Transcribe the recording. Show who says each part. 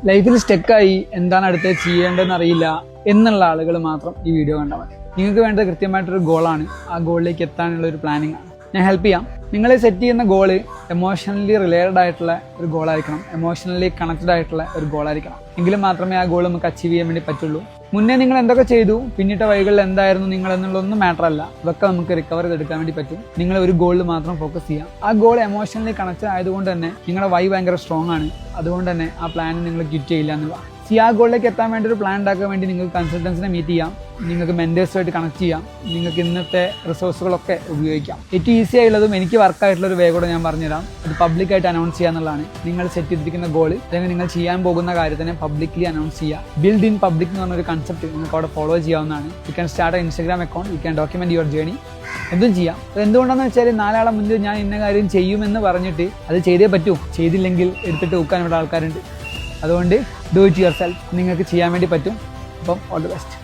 Speaker 1: ലൈഫിൽ സ്റ്റക്കായി എന്താണ് അടുത്ത് ചെയ്യേണ്ടതെന്ന് അറിയില്ല എന്നുള്ള ആളുകൾ മാത്രം ഈ വീഡിയോ കണ്ടാൽ മതി. നിങ്ങൾക്ക് വേണ്ടത് കൃത്യമായിട്ടൊരു ഗോളാണ്. ആ ഗോളിലേക്ക് എത്താനുള്ള ഒരു പ്ലാനിങ് ആണ്. ഞാൻ ഹെൽപ്പ് ചെയ്യാം. നിങ്ങൾ സെറ്റ് ചെയ്യുന്ന ഗോള് എമോഷണലി റിലേറ്റഡ് ആയിട്ടുള്ള ഒരു ഗോളായിരിക്കണം, എമോഷണലി കണക്റ്റഡ് ആയിട്ടുള്ള ഒരു ഗോളായിരിക്കണം. എങ്കിലും മാത്രമേ ആ ഗോൾ നമുക്ക് അച്ചീവ് ചെയ്യാൻ വേണ്ടി പറ്റുള്ളൂ. മുന്നേ നിങ്ങൾ എന്തൊക്കെ ചെയ്തു, പിന്നിട്ട വഴികളിൽ എന്തായിരുന്നു നിങ്ങൾ എന്നുള്ളതൊന്നും മാറ്റർ അല്ല. അതൊക്കെ നമുക്ക് റിക്കവർ ചെയ്തെടുക്കാൻ വേണ്ടി പറ്റും. നിങ്ങൾ ഒരു ഗോളിൽ മാത്രം ഫോക്കസ് ചെയ്യാം. ആ ഗോൾ എമോഷണലി കണക്റ്റഡ് ആയതുകൊണ്ട് തന്നെ നിങ്ങളുടെ വൈ ഭയങ്കര സ്ട്രോങ് ആണ്. അതുകൊണ്ട് തന്നെ ആ പ്ലാൻ നിങ്ങൾ ക്വിറ്റ് ചെയ്യില്ല എന്നുള്ള. ആ ഗോളിലേക്ക് എത്താൻ വേണ്ടി ഒരു പ്ലാൻ ഉണ്ടാക്കാൻ വേണ്ടി നിങ്ങൾക്ക് കൺസൾട്ടൻസിനെ മീറ്റ് ചെയ്യാം, നിങ്ങൾക്ക് മെന്റേഴ്സുമായിട്ട് കണക്ട് ചെയ്യാം, നിങ്ങൾക്ക് ഇന്നത്തെ റിസോഴ്സുകളൊക്കെ ഉപയോഗിക്കാം. ഏറ്റവും ഈസി ആയിട്ടുള്ളതും എനിക്ക് വർക്കായിട്ടുള്ള ഒരു വേ കൂടെ ഞാൻ പറഞ്ഞുതരാം. അത് പബ്ലിക്കായിട്ട് അനൗൺസ് ചെയ്യുക എന്നുള്ളതാണ്. നിങ്ങൾ സെറ്റ് ചെയ്തിരിക്കുന്ന ഗോൾ അല്ലെങ്കിൽ നിങ്ങൾ ചെയ്യാൻ പോകുന്ന കാര്യത്തിനെ പബ്ലിക്കലി അനൗൺസ് ചെയ്യുക. ബിൽഡ് ഇൻ പബ്ലിക് എന്ന് പറഞ്ഞൊരു കൺസെപ്റ്റ് നിങ്ങൾക്ക് അവിടെ ഫോളോ ചെയ്യാവുന്നതാണ്. You can start Instagram account, you can document your journey. എന്തും ചെയ്യാം. അത് എന്തുകൊണ്ടാണെന്ന് വെച്ചാൽ നാലാളെ മുന്നിൽ ഞാൻ ഇന്ന കാര്യം ചെയ്യുമെന്ന് പറഞ്ഞിട്ട് അത് ചെയ്തേ പറ്റൂ. ചെയ്തില്ലെങ്കിൽ എടുത്തിട്ട് വെക്കാൻ ഇവിടെ ആൾക്കാരുണ്ട്. അതുകൊണ്ട് ഡു ഇറ്റ് യുവർ സെൽഫ്. നിങ്ങൾക്ക് ചെയ്യാൻ വേണ്ടി പറ്റും. അപ്പം ഓൾ ദി ബെസ്റ്റ്.